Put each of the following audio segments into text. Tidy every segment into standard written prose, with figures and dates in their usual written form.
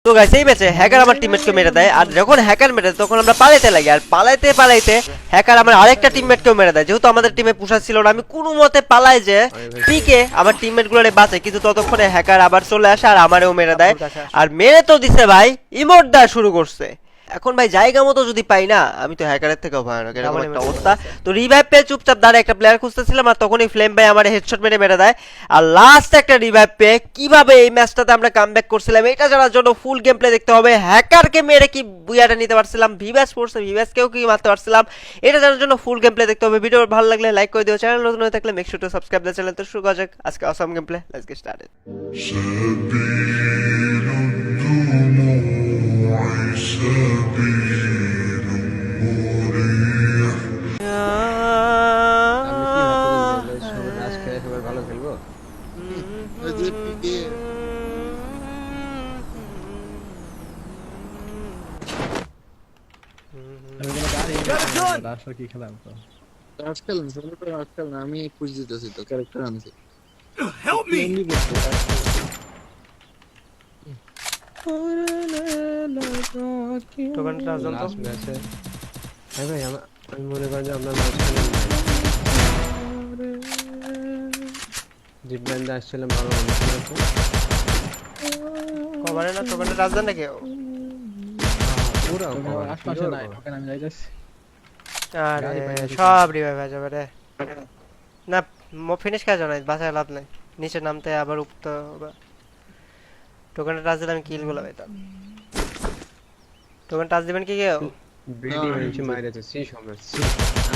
তো গাইস এই ম্যাচে হ্যাকার আমার টিমমেটকে মেরে দেয়, আর যখন হ্যাকার মেরে দেয় তখন আমরা পালাইতে লাগি, আর পালাইতে পালাইতে হ্যাকার আমার আরেকটা টিমমেটকেও মেরে দেয়। যেহেতু আমাদের টিমে পুষা ছিল না, আমি কোনো মতে পালাই যে পিকে আমার টিমমেট গুলোরে বাঁচে, কিন্তু ততক্ষণে হ্যাকার আবার চলে আসে আর আমারেও মেরে দেয়। আর মেরে তো দিছে ভাই, ইমোট দেওয়া শুরু করছে। এখন ভাই জায়গা মতো যদি পাই না, আমি তো হ্যাকারের থেকেও ভয়ানক এরকম একটা অবস্থা। তো রিভাইভ পেয়ে চুপচাপ দাঁড়ায় একটা প্লেয়ার খুঁজতেছিলাম, আর তখনই ফ্লেম ভাই আমার হেডশট মেরে মেরে দেয়। আর লাস্ট একটা রিভাইভ পেয়ে কিভাবে এই ম্যাচটাতে আমরা কামব্যাক করছিলাম এটা জানার জন্য ফুল গেম প্লে দেখতে হবে। হ্যাকারকে মেরে কি বুয়াটা নিতে পারছিলাম, ভিভাস পড়ছে ভিভাসকেও কি মারতে পারছিলাম, এটা জানার জন্য ফুল গেম প্লে দেখতে হবে। ভিডিও ভালো লাগলে লাইক করে দিও, চ্যানেল নতুন হয়ে থাকলে make sure to subscribe the channel. তো শুরু করা যাক আজকে awesome game play, let's get started. ভালো খেলবো। আমি পুশ দিতেছি তো ক্যারেক্টার আনছি। টোকেনটা জানতো লাস্ট ম্যাচে ভাই আমি মনে করি যে আপনার মাঝখানে জিপলাইন আসছিলাম ভালো কভারে না টোকেনটা রাজদান নাকি পুরো আশপাশে নাই টোকেন, আমি যাইতেছি। আরে সব রিভাইভ হয়ে যাবে রে। না ফিনিশ কাজ নাই, বাঁচায় লাভ নাই, নিচে নামতে আবার উপতে হবে। টোকেনটা টাচ দিলে আমি কিল গুলো পেতাম। টোকেন টাচ দিবেন কি কেউ? বিডি হয়েছে মাইরেছে সি সময় সি।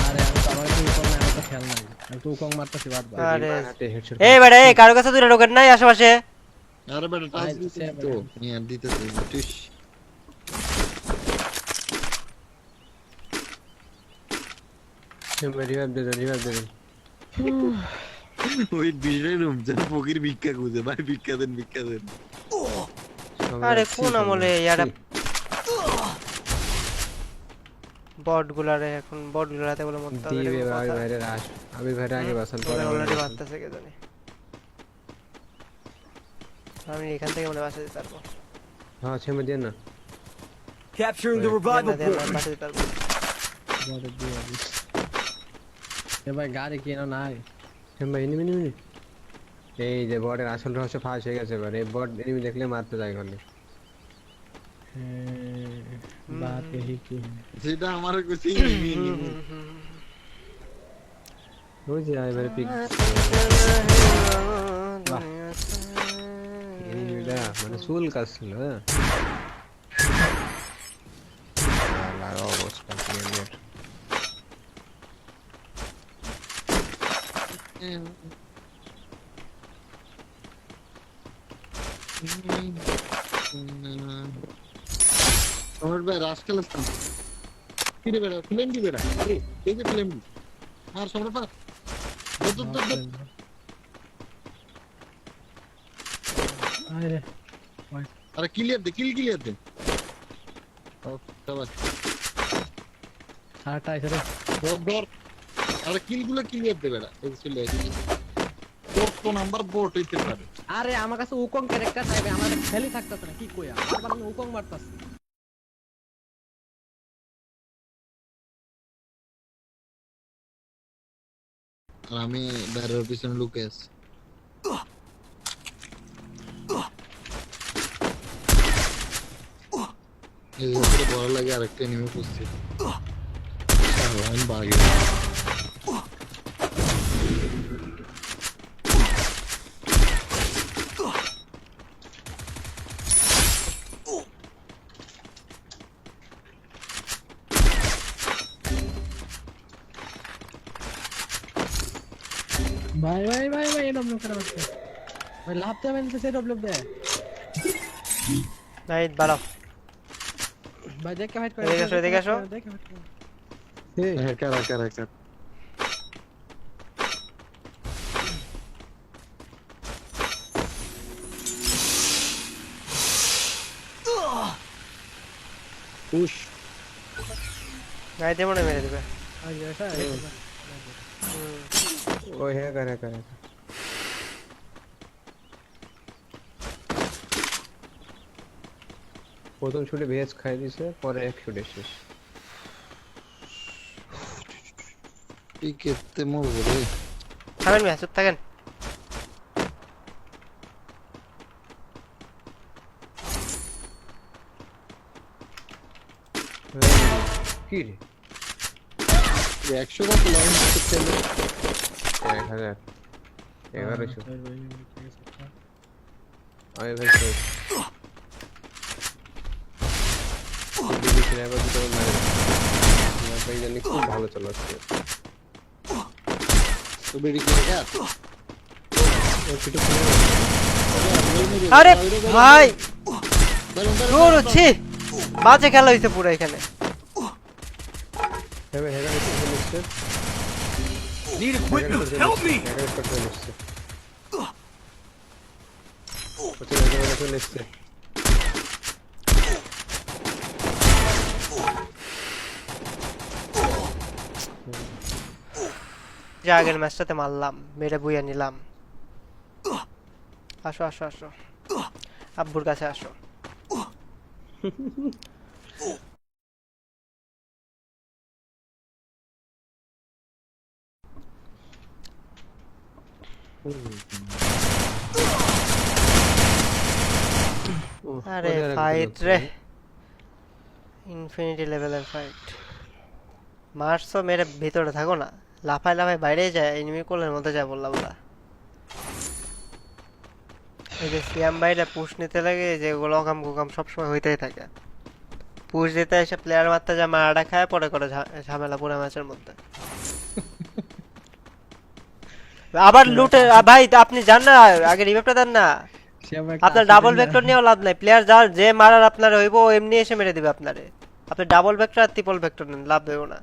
আরে আমি তো আমার কি কম না, আমি তো খেল নাই, আমি তো কম মারতেছি বাদ বাদ। আরে হাতে হেডশট এই বেটা, এই কারো কাছে দুটো টোকেন নাই আশেপাশে? আরে বেটা টাচ দিতেছি তো নিয়ে দিতেছি টুস। রিভাইভ দে ওই বিজয় রুম যা ফকির ভিক্ষা খুঁজে ভাই, ভিক্ষা দেন। আরে কোন আমলে ইয়ারা বট গুলারে, এখন বট গুলাতে বলে মত হবে দিবে এরকম ভাই কথা। ভাইরে রাশ আমি ভাইরে আগে বাসন পরে অলরেডি মারতেছে কে জানে। আমি এখান থেকে মনে বাসা দিতে পারবো। হ্যাঁ ছেমে দেন না Capturing the revival then point. বাসা দিতে পারবো। বড় দিয়ে দিস। এ ভাই গাড়ি কেন নাই? ছেমে এনিমি এই যে বটের আসল রহস্য ফাঁস হয়ে গেছে। এবার এই বট এনিমি দেখলে মারতে যায় গলে। बात यही की है। যেটা আমার কাছে ওই যে এবারে পিক এনিমিটা মানে সুল কাজ ছিল। আর অবস্থা ক্লিয়ার আমার ভাই রাশ খেলাম কি রে বেটা, ফিল্ম দি বেটা, এই যে ফিল্ম আর সবার পা अरे আরে ক্লিয়ার দে ও সবাই आटा इधर দর আরে কিলগুলো ক্লিয়ার দে বেটা, এই চলে আসি তো নাম্বার বোট হইতে পারে। আরে আমার কাছে উকং ক্যারেক্টার নাই ভাই, আমার খেলি থাকতাছ না কি কইয়া বারবার আমি উকং মারতাছি। আর আমি বাইরের পিছনে লুকে আছি। এই উপরে বড় লাগে আরেকটা এনিমি পুষছে। আমি বাগে भाई भाई भाई भाई ये डब्ल्यू कर रहा है भाई, लापते मैंने से डब्ल्यू दे নাই বাড়াও। भाई, देख के फाइट कर, এদিকে আসো। देख के फाइट कर। হ্যাকার পুশ নাই দিয়ে মনে মেরে দিবে। आज ऐसा है ওই হ্যাকার প্রথম শুটে ভেজ খাই দিছে, পরে এক শুটে শেষ। পিকেতে মরবো রে। থামেন মিয়া, চুপ থাকেন। কি রে? 100 কত লাইন করতে 1000 1100 আয় ভাই তো দিদি স্নাইপার দুটো মারে। স্নাইপার জানি খুব ভালো চালাচ্ছে। তো বেরি কি গা? আরে ভাই দূর ছি, বাজে খেলা হইছে পুরো এখানে। হেভে হেভে নিচ্ছে। Need equipment. Help me. হেভে করতে নিচ্ছে। চলে নিচ্ছে। যে আগের ম্যাচটাতে মারলাম, মেরে বুইয়া নিলাম। আসো আসো আসো, আব্বুর কাছে আসো। আরে ফাইট রে, ইনফিনিটি লেভেলের ফাইট। মারছো, মেরে ভিতরে থাকো না, লাফায় লাফায় বাইরে যায়, এনিমি কোলের মধ্যে যায় বললা বলা। এই যে সিয়াম বাইরে পুশ নিতে লাগে, যেগুলো অকাম কুকাম সবসময় হইতেই থাকে। পুশ দিতে এসে প্লেয়ার মারতে যায়, মারাটা খায়, পরে করে ঝামেলা পুরো ম্যাচের মধ্যে। আবার লুটে ভাই, আপনি জান না আগে রিভাইভটা দেন না। আপনার ডাবল ভেক্টর নিয়েও লাভ নাই, প্লেয়ার যার যে মারার আপনার হইব ও এমনি এসে মেরে দিবে আপনারে। আপনি ডাবল ভেক্টর আর ট্রিপল ভেক্টর নেন, লাভ দেবো না।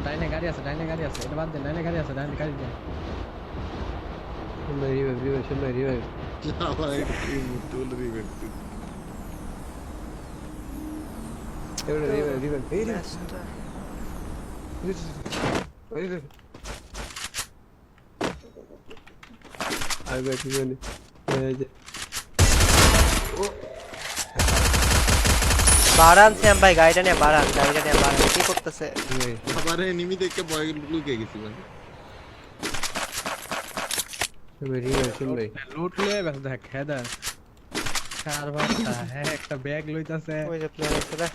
ডাইনে গাড়ি আছে, ডাইনে গাড়ি আছে, এটা বাদ দেন, ডাইনে গাড়ি আছে, ডাইনে গাড়ি দেন। রিভাইভ আবার এই মুতুল রিভেট। ম্যাচটা বাড়ান শ্যাম ভাই, গাড়িটা নিয়ে বাড়ান, গাড়িটা নিয়ে বাড়ান। কি করতেছে? আবার এনিমি দেখে ভয় লুকে গেছি ভাই। লুট লয়ে ব্যস্ত দেখ হেদার কার বাচ্চা, হ্যাঁ একটা ব্যাগ লইতাছে। ওই যে প্লেয়ার আছে দেখ।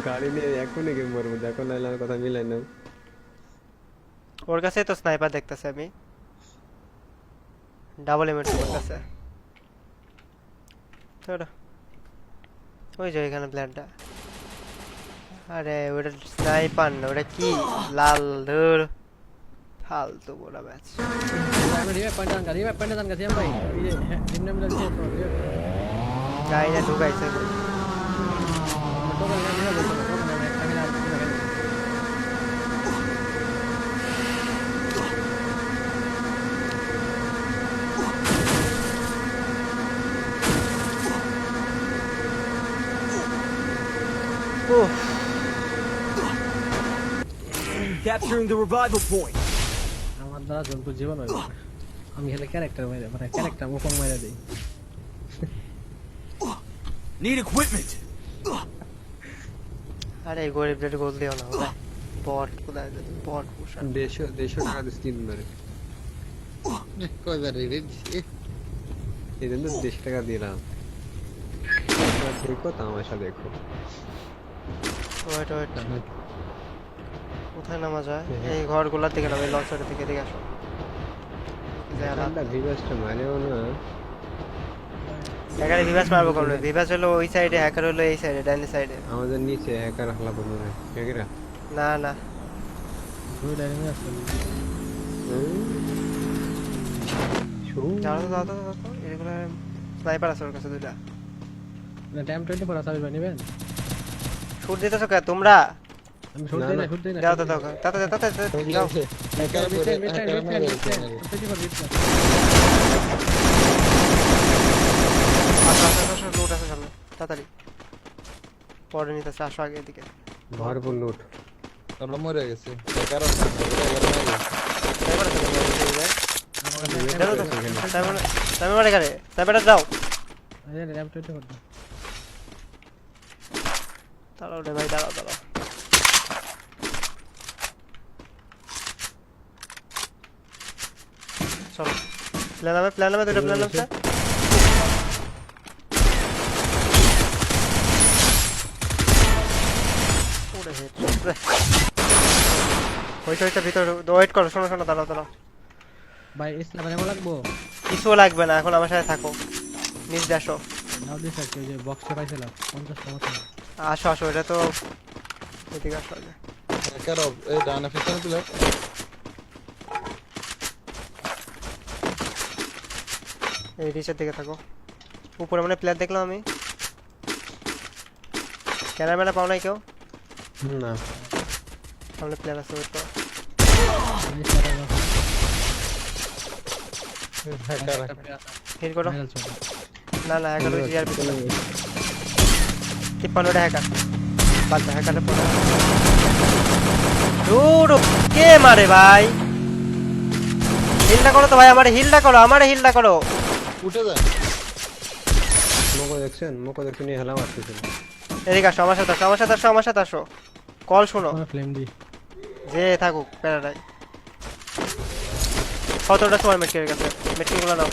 গাড়ি নিয়ে এখনই গেম মারবো, দেখো নাইলে আমার কথা মিলাই না। ওর কাছেই তো স্নাইপার দেখতেছে আমি, ডাবল এমএট করতেছে। চলো ওই যে এখানে প্ল্যানটা। আরে ওটা স্নাইপার না, ওটা কি লাল ধর ফালতু বড় ম্যাচ। আমি রিভাইভ পয়েন্টে দান গাছি ভাই, এই যে টিম নাম লাগছে তো গাড়িটা ঢুকাইছে। টোটাল নাম রিভাইভ হইছে, টোটাল নাম একটা মিলা আর কিছু না। উফ, Capturing the revival point. আমার দ্বারা জন্তু জীবন হইব না। আমি খেলে ক্যারেক্টার মেরে, মানে ক্যারেক্টার মুখং মেরে দেই। Need equipment. আরে এই গরিবদের গোল দিও না ভাই। বট কোথায় যাচ্ছে? বট পুষার। 150 টাকা দিস 3 ধরে। কয় বার রে? এই জন্য 150 টাকা দিলাম। দেখো তামাশা দেখো। ওয়েট ওয়েট, কোথায় নামা যায়? এই ঘরগুলোর দিকে নামে, লঞ্চারের দিকে দিকে আসো। ঠান্ডা ভিভাসটা মারেও না। এখানে ভিভাস মারবো কমলে। ভিভাস হলো ওই সাইডে, হ্যাকার হলো এই সাইডে, ডাইন সাইডে। আমাদের নিচে হ্যাকার হালা বন্ধ হয়। হ্যাকাররা না না, দুই ডাইনে আছে। যাও যাও যাও যাও, এগুলো স্নাইপার আছে ওর কাছে দুইটা। না টাইম 24 আছে ভাই নেবেন। শুট দিতেছো কে তোমরা? আমি শুট দেই না, শুট দেই না। যাও তো দাও, তাতে যাও। হ্যাকার মিস্টার মিস্টার আসো আসো আসো, লুট আছে সামনে, তাড়াতাড়ি পরে নিতেছে। আসো আগে এদিকে। ভরপুর লুট। আমরা মরে গেছি কারণ সাইবার এখানে সাইবারটা দাও এই ল্যাপটপটা কর দাও। দাঁড়াও রে ভাই দাঁড়াও চলো প্ল্যান নামে দুটো প্ল্যান নামছে ওরে হেড হইছে ভিতরে ওয়েট করো শোনো দাঁড়াও ভাই স্নাইপার এমন লাগবো কিছু লাগবে না এখন আমার সাথে থাকো মিস আসো নাও দিস আছে যে বক্সে পাইছিলাম 50 টাকা আসো এটা তো এদিকে আসো আগে। কারো এই ডানা পিছনে প্লেয়ার এই নিচের দিকে থাকো উপরে মানে প্লেয়ার দেখলাম আমি ক্যামেরা পাও নাই কেউ না সামনে প্লেয়ার আছে ওয়েট করো হিল করো না হ্যাকার হয়েছে আর পিছনে 53টা হ্যাকার বাদ হ্যাকারে পড়ে দূর কে মারে ভাই হিলটা করো তো ভাই আমারে হিলটা করো উঠে যায় মোকো দেখছেন নিয়ে হেলাম আসতেছিল এদিকে আসো আমার সাথে আসো কল শোনো ফ্লেম দি যে থাকুক প্যারাডাই 17টা সময় মেটকের কাছে মেটকেগুলো নাও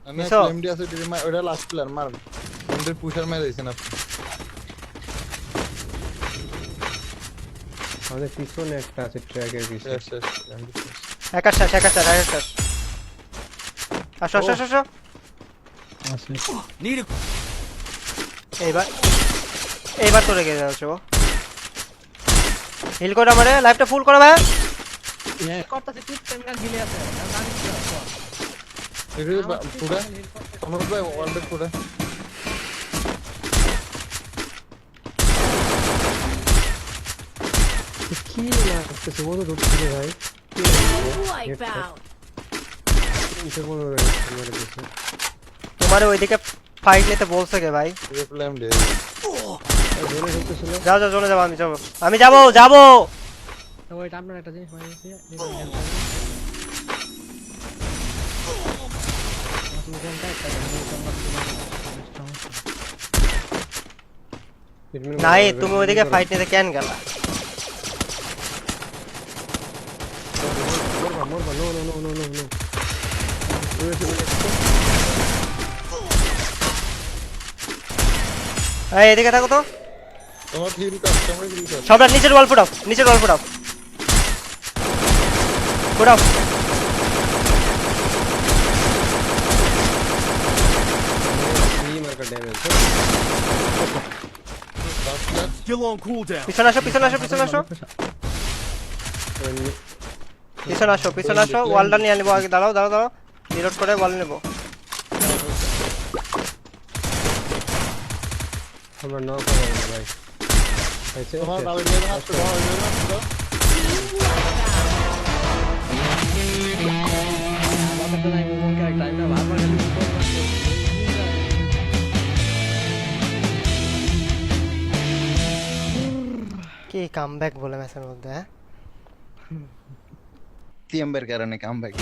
আমি মিশো। এমডি আছে টিভি ওটা লাস্ট প্লেয়ার মার এমডি পুশার মেরে দিয়েছেন আপনি আমাদের পিছনে একটা আছে ট্র্যাকের পিছনে শেষ এমডি শেষ হ্যাকার শেষ আসো আসলে Need a এইবার তো রেগে যাচ্ছ হিল করো আমারে লাইফটা ফুল করো ভাই করতেছে ঠিক টাইম গান হিলে আছে এগুলো পুরো আমার ভাই ওয়ার্ল্ড পুরো কি না করতেছে বলো তো ঢুকছে ভাই Wipeout. এটা কোনো মেরে দিয়েছে তোমার ওইদিকে ফাইট নিতে বলছে কে ভাই ট্রিপল এমডি জোরে ঢুকতেছিল যাও চলে যাবো আমি যাবো তো ওইটা আপনার একটা জিনিস মনে হচ্ছে নাই তুমি ওইদিকে ফাইট নিতে কেন গেলা মরবা নো এই এদিকে থাকো তো তোমার হিল কাস্টমার হিল কাস্টমার সবটা নিচের ওয়াল ফুটাও ফুটাও কি মার্কা ড্যামেজ still on cooldown. পিছনে আসো ওয়ালটা নিয়ে নেবো আগে দাঁড়াও রিলোড করে ওয়াল নেবো আমরা নক করে না ভাই আচ্ছা তোমার ভালো লাগে না তো ভালো লাগে না তো কি কামব্যাক বলে ম্যাচের মধ্যে হ্যাঁ টিএমবের কারণে কামব্যাক